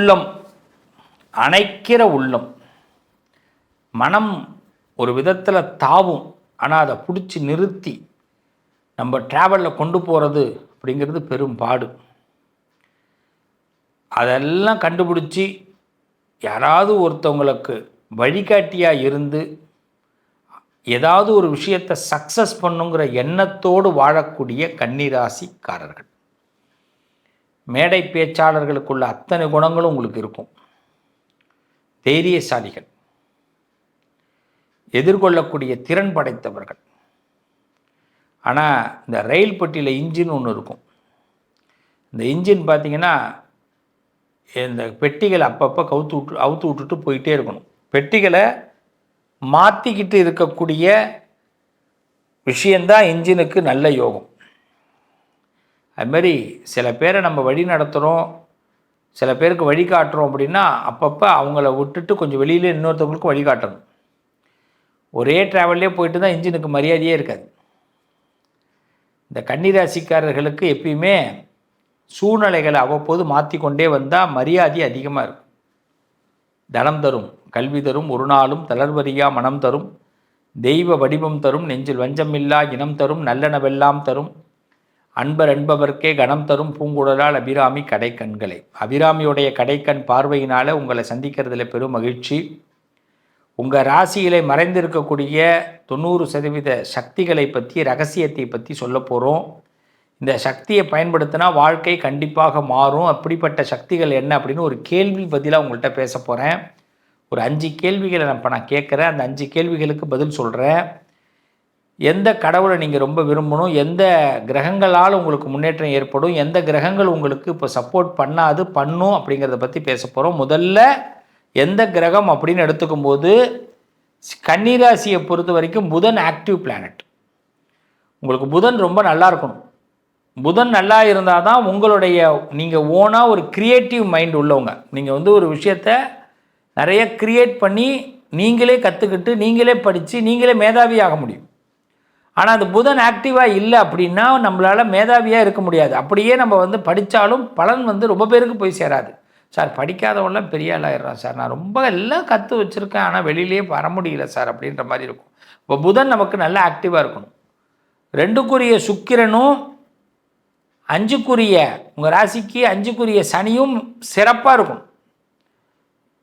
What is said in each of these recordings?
உள்ளம் அணைக்கிற உள்ளம். மனம் ஒரு விதத்தில் தாவும், ஆனால் அதை பிடிச்சி நிறுத்தி நம்ம ட்ராவலில் கொண்டு போகிறது அப்படிங்கிறது பெரும் பாடு. அதெல்லாம் கண்டுபிடிச்சி யாராவது ஒருத்தவங்களுக்கு வழிகாட்டியாக இருந்து ஏதாவது ஒரு விஷயத்தை சக்ஸஸ் பண்ணுங்கிற எண்ணத்தோடு வாழக்கூடிய கன்னிராசிக்காரர்கள். மேடை பேச்சாளர்களுக்குள்ள அத்தனை குணங்களும் உங்களுக்கு இருக்கும். தைரியசாலிகள், எதிர்கொள்ளக்கூடிய திறன் படைத்தவர்கள். ஆனால் இந்த ரயில் பெட்டியில் இன்ஜின் ஒன்று இருக்கும். இந்த இன்ஜின் பார்த்திங்கன்னா இந்த பெட்டிகளை அப்பப்போ அவுத்து விட்டுட்டு போயிட்டே இருக்கணும். பெட்டிகளை மாற்றிக்கிட்டு இருக்கக்கூடிய விஷயந்தான் இன்ஜினுக்கு நல்ல யோகம். அதுமாரி சில பேரை நம்ம வழி நடத்துகிறோம், சில பேருக்கு வழிகாட்டுறோம் அப்படின்னா அப்பப்போ அவங்கள விட்டுட்டு கொஞ்சம் வெளியில் இன்னொருத்தவங்களுக்கு வழிகாட்டணும். ஒரே ட்ராவல்லே போயிட்டு தான் இன்ஜினுக்கு மரியாதையே இருக்காது. இந்த கன்னிராசிக்காரர்களுக்கு எப்பயுமே சூழ்நிலைகளை அவ்வப்போது மாற்றிக்கொண்டே வந்தால் மரியாதை அதிகமாக இருக்கும். தனம் தரும், கல்வி தரும், ஒரு நாளும் தளர்வறியா மனம் தரும், தெய்வ வடிவம் தரும், நெஞ்சில் வஞ்சமில்லா இனம் தரும், நல்லனவெல்லாம் தரும், அன்பர் என்பவர்க்கே கணம் தரும், பூங்குழலால் அபிராமி கடைக்கண்களை. அபிராமியுடைய கடைக்கண் பார்வையினால் உங்களை சந்திக்கிறதுல பெரும் மகிழ்ச்சி. உங்கள் ராசியிலே மறைந்திருக்கக்கூடிய 90% சக்திகளை பற்றி, ரகசியத்தை பற்றி சொல்ல போகிறோம். இந்த சக்தியை பயன்படுத்தினா வாழ்க்கை கண்டிப்பாக மாறும். அப்படிப்பட்ட சக்திகள் என்ன அப்படின்னு ஒரு கேள்வி பதிலாக உங்கள்கிட்ட பேச போகிறேன். ஒரு 5 கேள்விகளை நான் கேட்குறேன். அந்த 5 கேள்விகளுக்கு பதில் சொல்கிறேன். எந்த கடவுளை நீங்கள் ரொம்ப விரும்பணும், எந்த கிரகங்களால் உங்களுக்கு முன்னேற்றம் ஏற்படும், எந்த கிரகங்கள் உங்களுக்கு இப்போ சப்போர்ட் பண்ணாது பண்ணும் அப்படிங்கிறத பற்றி பேச போகிறோம். முதல்ல எந்த கிரகம் அப்படின்னு எடுத்துக்கும் போது கன்னிராசியை பொறுத்த வரைக்கும் புதன் ஆக்டிவ் பிளானட். உங்களுக்கு புதன் ரொம்ப நல்லா இருக்கணும். புதன் நல்லா இருந்தால் தான் உங்களுடைய நீங்கள் ஓனாக ஒரு க்ரியேட்டிவ் மைண்ட் உள்ளவங்க. நீங்கள் ஒரு விஷயத்தை நிறைய க்ரியேட் பண்ணி நீங்களே கற்றுக்கிட்டு நீங்களே படித்து நீங்களே மேதாவியாக முடியும். ஆனால் அந்த புதன் ஆக்டிவாக இல்லை அப்படின்னா நம்மளால் மேதாவியாக இருக்க முடியாது. அப்படியே நம்ம படித்தாலும் பலன் ரொம்ப பேருக்கு போய் சேராது. சார் படிக்காதவெல்லாம் பெரிய ஆளாயிடுறான் சார், நான் ரொம்ப எல்லாம் கற்று வச்சுருக்கேன் ஆனால் வெளியிலே வர முடியல சார் அப்படின்ற மாதிரி இருக்கும். இப்போ புதன் நமக்கு நல்லா ஆக்டிவாக இருக்கணும். 2க்குரிய சுக்கிரனும் 5க்குரிய உங்கள் ராசிக்கு 5க்குரிய சனியும் சிறப்பாக இருக்கணும்.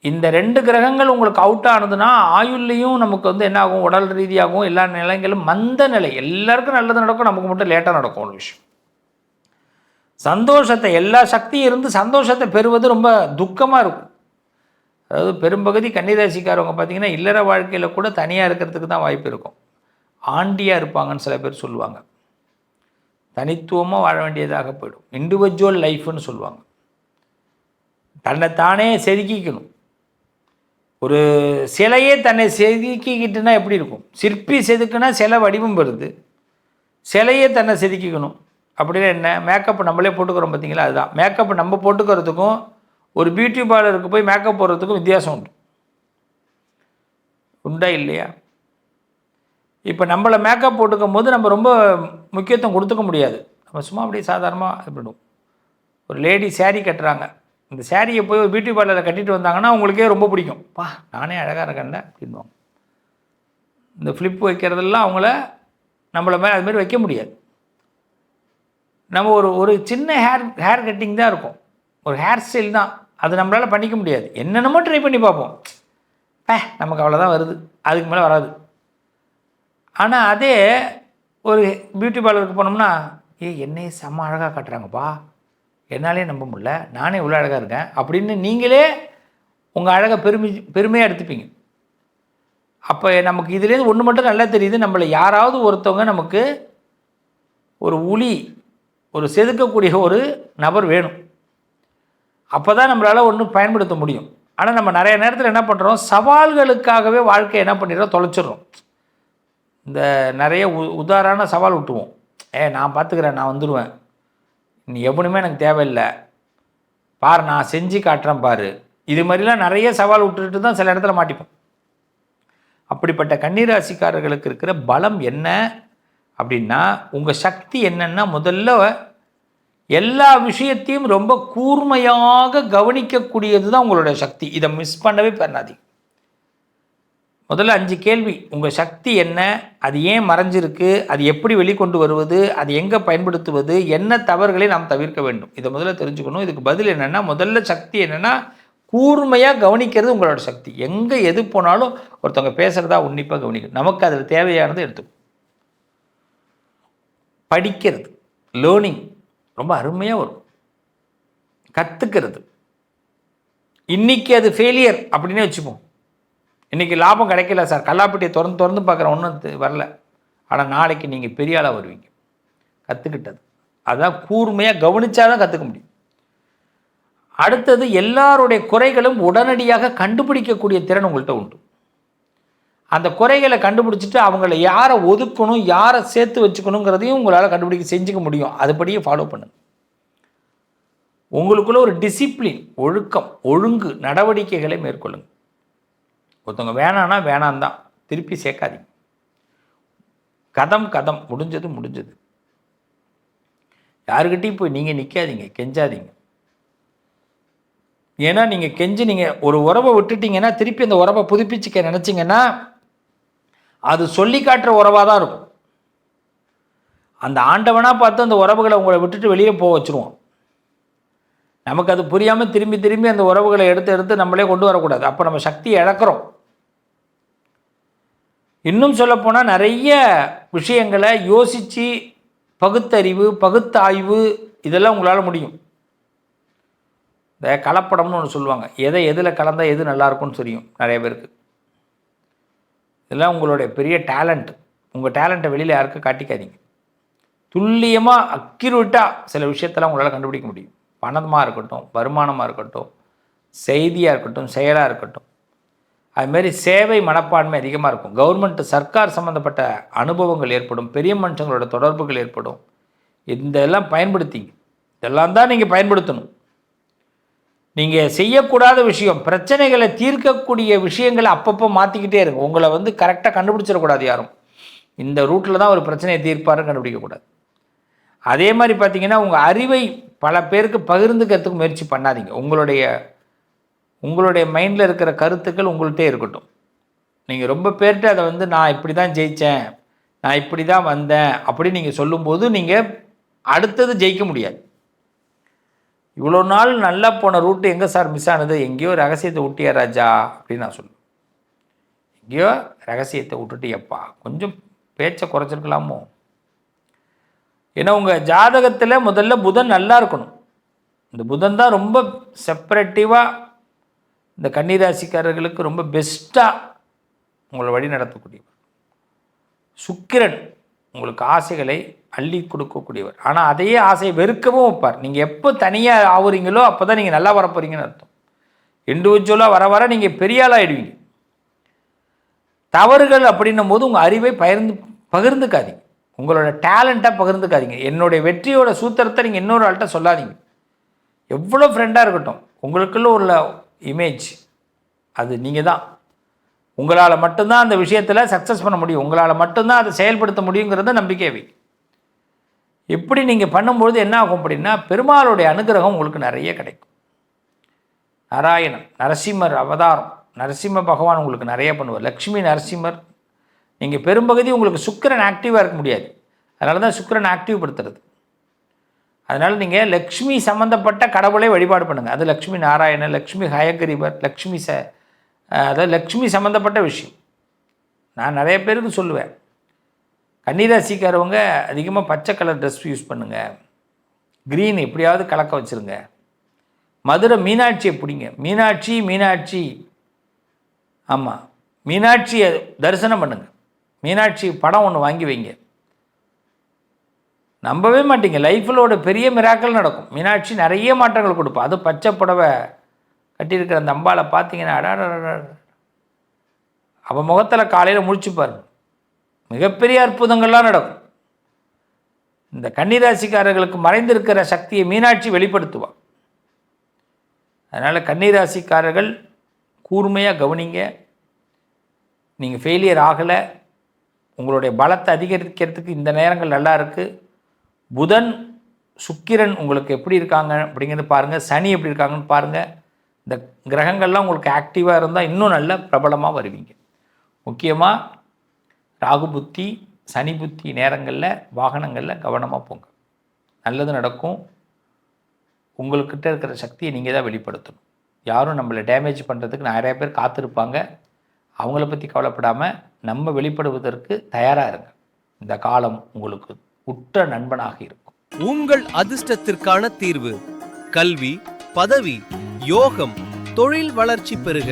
இந்த 2 கிரகங்கள் உங்களுக்கு அவுட் ஆனதுன்னா ஆயுள்லையும் நமக்கு என்ன ஆகும், உடல் ரீதியாகவும் எல்லா நிலைகளும் மந்த நிலை. எல்லாருக்கும் நல்லது நடக்கும், நமக்கு மட்டும் லேட்டாக நடக்கும். ஒரு விஷயம் சந்தோஷத்தை, எல்லா சக்தியும் இருந்து சந்தோஷத்தை பெறுவது ரொம்ப துக்கமாக இருக்கும். அதாவது பெரும்பகுதி கன்னிராசிக்காரவங்க பார்த்திங்கன்னா இல்லற வாழ்க்கையில் கூட தனியாக இருக்கிறதுக்கு தான் வாய்ப்பு இருக்கும். ஆண்டியாக இருப்பாங்கன்னு சில பேர் சொல்லுவாங்க. தனித்துவமாக வாழ வேண்டியதாக போயிடும். இண்டிவிஜுவல் லைஃப்னு சொல்லுவாங்க. தன்னைத்தானே செதுக்கிக்கணும். ஒரு சிலையே தன்னை செதுக்கிக்கிட்டுனா எப்படி இருக்கும்? சிற்பி செதுக்குனா சிலை வடிவம் வருது. சிலையே தன்னை செதுக்கிக்கணும் அப்படின்னா என்ன? மேக்கப் நம்மளே போட்டுக்கிறோம் பார்த்தீங்களா, அதுதான். மேக்கப் நம்ம போட்டுக்கிறதுக்கும் ஒரு பியூட்டி பார்லருக்கு போய் மேக்கப் போடுறதுக்கும் வித்தியாசம் உண்டு. உண்டா இல்லையா? இப்போ நம்மளை மேக்கப் போட்டுக்கும் போது நம்ம ரொம்ப முக்கியத்துவம் கொடுத்துக்க முடியாது. நம்ம சும்மா அப்படியே சாதாரணமாக அப்படிடும். ஒரு லேடி சேரீ கட்டுறாங்க. இந்த சேரீயை போய் ஒரு பியூட்டி பார்லரில் கட்டிட்டு வந்தாங்கன்னா அவங்களுக்கே ரொம்ப பிடிக்கும். பா நானே அழகாக இருக்கேன்ல அப்படின்வாங்க. இந்த ஃப்ளிப் வைக்கிறதெல்லாம் அவங்கள நம்மளை மேலே அதுமாரி வைக்க முடியாது. நம்ம ஒரு சின்ன ஹேர் கட்டிங் தான் இருக்கும், ஒரு ஹேர் ஸ்டைல் தான், அது நம்மளால் பண்ணிக்க முடியாது. என்னென்னமோ ட்ரை பண்ணி பார்ப்போம், நமக்கு அவ்வளோதான் வருது, அதுக்கு மேலே வராது. ஆனால் அதே ஒரு பியூட்டி பார்லருக்கு போனோம்னா என்னையே செம்ம அழகாக காட்டுறாங்கப்பா, என்னாலே நம்ப முடியல, நானே இவ்வளோ அழகாக இருக்கேன் அப்படின்னு நீங்களே உங்கள் அழகை பெருமையாக எடுத்துப்பீங்க. அப்போ நமக்கு இதுலேருந்து ஒன்று மட்டும் நல்லா தெரியுது, நம்மளை யாராவது ஒருத்தவங்க நமக்கு ஒரு உளி, ஒரு செதுக்கக்கூடிய ஒரு நபர் வேணும். அப்போ தான் நம்மளால் ஒன்றும் பயன்படுத்த முடியும். ஆனால் நம்ம நிறைய நேரத்தில் என்ன பண்ணுறோம், சவால்களுக்காகவே வாழ்க்கையை என்ன பண்ணிடுறோம், தொலைச்சிடுறோம். இந்த நிறைய உதாரண சவால் விட்டுவோம். நான் பார்த்துக்கிறேன், நான் வந்துடுவேன், நீ எவனுமே எனக்கு தேவையில்லை, பாரு நான் செஞ்சு காட்டுறேன் பாரு, இது மாதிரிலாம் நிறைய சவால் விட்டுட்டு தான் சில இடத்துல மாட்டிப்போம். அப்படிப்பட்ட கன்னிராசிக்காரர்களுக்கு இருக்கிற பலம் என்ன அப்படின்னா, உங்கள் சக்தி என்னென்னா முதல்ல எல்லா விஷயத்தையும் ரொம்ப கூர்மையாக கவனிக்கக்கூடியது தான் உங்களுடைய சக்தி. இதை மிஸ் பண்ணவே பண்ணாதீங்க. முதல்ல 5 கேள்வி. உங்கள் சக்தி என்ன, அது ஏன் மறைஞ்சிருக்கு, அது எப்படி வெளிக்கொண்டு வருவது, அது எங்கே பயன்படுத்துவது, என்ன தவறுகளை நாம் தவிர்க்க வேண்டும், இதை முதல்ல தெரிஞ்சுக்கணும். இதுக்கு பதில் என்னென்னா, முதல்ல சக்தி என்னென்னா கூர்மையாக கவனிக்கிறது உங்களோட சக்தி. எங்கே எது போனாலும் ஒருத்தவங்க பேசுகிறதா உன்னிப்பாக கவனிக்கணும். நமக்கு அதில் தேவையானது எடுத்துக்கும். படிக்கிறது, லேர்னிங் ரொம்ப அருமையாக வரும். கற்றுக்கிறது, இன்றைக்கி அது ஃபெயிலியர் அப்படின்னே வச்சுப்போம். இன்றைக்கி லாபம் கிடைக்கல சார், கல்லாப்பட்டியை திறந்து பார்க்குறேன், ஒன்றும் வரல. ஆனால் நாளைக்கு நீங்கள் பெரிய ஆளாக வருவீங்க. கற்றுக்கிட்டது அதான் கூர்மையாக கவனித்தா தான் கற்றுக்க முடியும். அடுத்தது, எல்லாருடைய குறைகளும் உடனடியாக கண்டுபிடிக்கக்கூடிய திறன் உங்கள்கிட்ட உண்டு. அந்த குறைகளை கண்டுபிடிச்சிட்டு அவங்கள யாரை ஒதுக்கணும், யாரை சேர்த்து வச்சுக்கணுங்கிறதையும் உங்களால் கண்டுபிடிக்க செஞ்சுக்க முடியும். அதுபடியே ஃபாலோ பண்ணுங்கள். உங்களுக்குள்ள ஒரு டிசிப்ளின், ஒழுக்கம், ஒழுங்கு நடவடிக்கைகளை மேற்கொள்ளுங்கள். ஒருத்தவங்க வேணான்னா வேணான் தான், திருப்பி சேர்க்காதீங்க. கதம் முடிஞ்சது. யாருக்கிட்டையும் போய் நீங்கள் நிற்காதீங்க, கெஞ்சாதீங்க. ஏன்னா நீங்கள் ஒரு உறவை விட்டுட்டீங்கன்னா திருப்பி அந்த உறவை புதுப்பிச்சுக்க நினச்சிங்கன்னா அது சொல்லி காட்டுற உறவாக தான் இருக்கும். அந்த ஆண்டவனாக பார்த்து அந்த உறவுகளை உங்களை விட்டுட்டு வெளியே போக வச்சுருவோம். நமக்கு அது புரியாமல் திரும்பி அந்த உறவுகளை எடுத்து நம்மளே கொண்டு வரக்கூடாது. அப்போ நம்ம சக்தியை இழக்கிறோம். இன்னும் சொல்லப்போனால் நிறைய விஷயங்களை யோசித்து பகுத்தறிவு, பகுத்தாய்வு இதெல்லாம் உங்களால் முடியும். இந்த கலப்படம்னு ஒன்று சொல்லுவாங்க. எதில் கலந்தால் எது நல்லாயிருக்கும்னு தெரியும் நிறைய பேருக்கு. இதெல்லாம் உங்களுடைய பெரிய டேலண்ட். உங்கள் டேலண்ட்டை வெளியில் யாருக்கும் காட்டிக்காதீங்க. துல்லியமாக அக்யூரேட்டாக சில விஷயத்தெல்லாம் உங்களால் கண்டுபிடிக்க முடியும். பணமாக இருக்கட்டும், வருமானமாக இருக்கட்டும், செய்தியாக இருக்கட்டும், செயலாக இருக்கட்டும். அதுமாரி சேவை மனப்பான்மை அதிகமாக இருக்கும். கவர்மெண்ட், சர்க்கார் சம்மந்தப்பட்ட அனுபவங்கள் ஏற்படும். பெரிய மனுஷங்களோட தொடர்புகள் ஏற்படும். இதெல்லாம் பயன்படுத்திங்க. இதெல்லாம் தான் நீங்கள் பயன்படுத்தணும். நீங்கள் செய்யக்கூடாத விஷயம், பிரச்சனைகளை தீர்க்கக்கூடிய விஷயங்களை அப்பப்போ மாற்றிக்கிட்டே இருங்க. உங்களை கரெக்டாக கண்டுபிடிச்சிடக்கூடாது யாரும். இந்த ரூட்டில் தான் ஒரு பிரச்சனையை தீர்ப்பாருன்னு கண்டுபிடிக்கக்கூடாது. அதே மாதிரி பார்த்தீங்கன்னா, உங்கள் அறிவை பல பேருக்கு பகிர்ந்துக்கிறதுக்கு முயற்சி பண்ணாதீங்க. உங்களுடைய மைண்டில் இருக்கிற கருத்துக்கள் உங்கள்கிட்டே இருக்கட்டும். நீங்கள் ரொம்ப பேர்கிட்ட அதை நான் இப்படி தான் ஜெயித்தேன், நான் இப்படி தான் வந்தேன் அப்படி நீங்கள் சொல்லும்போது நீங்கள் அடுத்தது ஜெயிக்க முடியாது. இவ்வளோ நாள் நல்லா போன ரூட்டு எங்கே சார் மிஸ் ஆனது? எங்கேயோ ரகசியத்தை விட்டியா ராஜா அப்படின்னு நான் சொல்லுவேன். எங்கேயோ ரகசியத்தை விட்டுட்டு எப்பா கொஞ்சம் பேச்சை குறைச்சிருக்கலாமோ? ஏன்னா உங்கள் ஜாதகத்தில் முதல்ல புதன் நல்லா இருக்கணும். இந்த புதன் தான் ரொம்ப செப்பரேட்டிவாக இந்த கன்னிராசிக்காரர்களுக்கு ரொம்ப பெஸ்ட்டாக உங்களை வழி நடத்தக்கூடியவர். சுக்கிரன் உங்களுக்கு ஆசைகளை அள்ளி கொடுக்கக்கூடியவர். ஆனால் அதையே ஆசையை வெறுக்கவும் வைப்பார். நீங்கள் எப்போ தனியாக ஆகுறீங்களோ அப்போ தான் நீங்கள் நல்லா வரப்போறீங்கன்னு அர்த்தம். இண்டிவிஜுவலாக வர நீங்கள் பெரிய ஆளாகிடுவீங்க. தவறுகள் அப்படின்னும் போது உங்கள் அறிவை பகிர்ந்துக்காதீங்க. உங்களோட டேலண்ட்டாக பகிர்ந்துக்காதீங்க. என்னுடைய வெற்றியோட சூத்திரத்தை நீங்கள் இன்னொரு ஆள்கிட்ட சொல்லாதீங்க. எவ்வளோ ஃப்ரெண்டாக இருக்கட்டும், உங்களுக்குள்ள உள்ள இமேஜ் அது நீங்கள் தான். உங்களால் மட்டும்தான் அந்த விஷயத்தில் சக்ஸஸ் பண்ண முடியும். உங்களால் மட்டும்தான் அதை செயல்படுத்த முடியுங்கிறத நம்பிக்கையை. இப்படி நீங்கள் பண்ணும்பொழுது என்ன ஆகும் அப்படின்னா, பெருமாளுடைய அனுகிரகம் உங்களுக்கு நிறைய கிடைக்கும். நாராயணன், நரசிம்மர் அவதாரம், நரசிம்ம பகவான் உங்களுக்கு நிறைய பண்ணுவார். லக்ஷ்மி நரசிம்மர். நீங்கள் பெரும்பகுதி உங்களுக்கு சுக்கிரன் ஆக்டிவாக இருக்க முடியாது. அதனால தான் சுக்கிரன் ஆக்டிவ் படுத்துறது. அதனால் நீங்கள் லக்ஷ்மி சம்மந்தப்பட்ட கடவுளை வழிபாடு பண்ணுங்கள். அது லக்ஷ்மி நாராயணன், லக்ஷ்மி ஹயகிரிவர், அதாவது லக்ஷ்மி சம்மந்தப்பட்ட விஷயம். நான் நிறைய பேருக்கு சொல்லுவேன், கன்னிராசிக்காரவங்க அதிகமாக பச்சை கலர் ட்ரெஸ் யூஸ் பண்ணுங்கள், க்ரீன் எப்படியாவது கலக்க வச்சுருங்க. மதுரை மீனாட்சியை பிடிங்க. மீனாட்சி ஆமாம், மீனாட்சியை தரிசனம் பண்ணுங்கள். மீனாட்சி படம் ஒன்று வாங்கி வைங்க. நம்பவே மாட்டீங்க, லைஃப்பில் பெரிய மிராக்கள் நடக்கும். மீனாட்சி நிறைய மாற்றங்கள் கொடுப்போம். அது பச்சை புடவை கட்டியிருக்கிற அந்த அம்பாவை பார்த்தீங்கன்னா அடாடா, அவன் முகத்தில் காலையில் முழிச்சுப்பார், மிகப்பெரிய அற்புதங்கள்லாம் நடக்கும். இந்த கன்னிராசிக்காரர்களுக்கு மறைந்திருக்கிற சக்தியை மீனாட்சி வெளிப்படுத்துவாள். அதனால் கன்னிராசிக்காரர்கள் கூர்மையாக கவனிங்க. நீங்கள் ஃபெயிலியர் ஆகலை. உங்களுடைய பலத்தை அதிகரிக்கிறதுக்கு இந்த நேரங்கள் நல்லா இருக்குது. புதன் சுக்கிரன் உங்களுக்கு எப்படி இருக்காங்க அப்படிங்கிறது பாருங்கள், சனி எப்படி இருக்காங்கன்னு பாருங்கள். இந்த கிரகங்கள்லாம் உங்களுக்கு ஆக்டிவாக இருந்தால் இன்னும் நல்ல பிரபலமாக வருவீங்க. முக்கியமாக ராகு புத்தி, சனி புத்தி நேரங்களில் வாகனங்களில் கவனமாக போங்க. நல்லது நடக்கும். உங்கள்கிட்ட இருக்கிற சக்தியை நீங்கள் தான் வெளிப்படுத்தணும். யாரும் நம்மளை டேமேஜ் பண்ணுறதுக்கு நிறைய பேர் காத்திருப்பாங்க. அவங்கள பற்றி கவலைப்படாமல் நம்ம வெளிப்படுவதற்கு தயாராக இருங்க. இந்த காலம் உங்களுக்கு உற்ற நண்பனாக இருக்கும். உங்கள் அதிர்ஷ்டத்திற்கான தீர்வு: கல்வி, பதவி, யோகம், தொழில் வளர்ச்சி பெருக.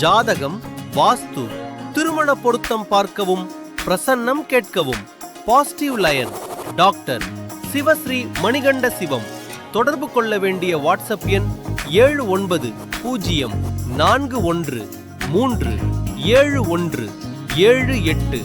ஜாதகம், வாஸ்து, திருமண பொருத்தம் பார்க்கவும், பிரசன்னம் கேட்கவும். Positive lion doctor Sivasri Manikanda Sivam. தொடர்பு கொள்ள வேண்டிய வாட்ஸ்அப் எண் 7904137178.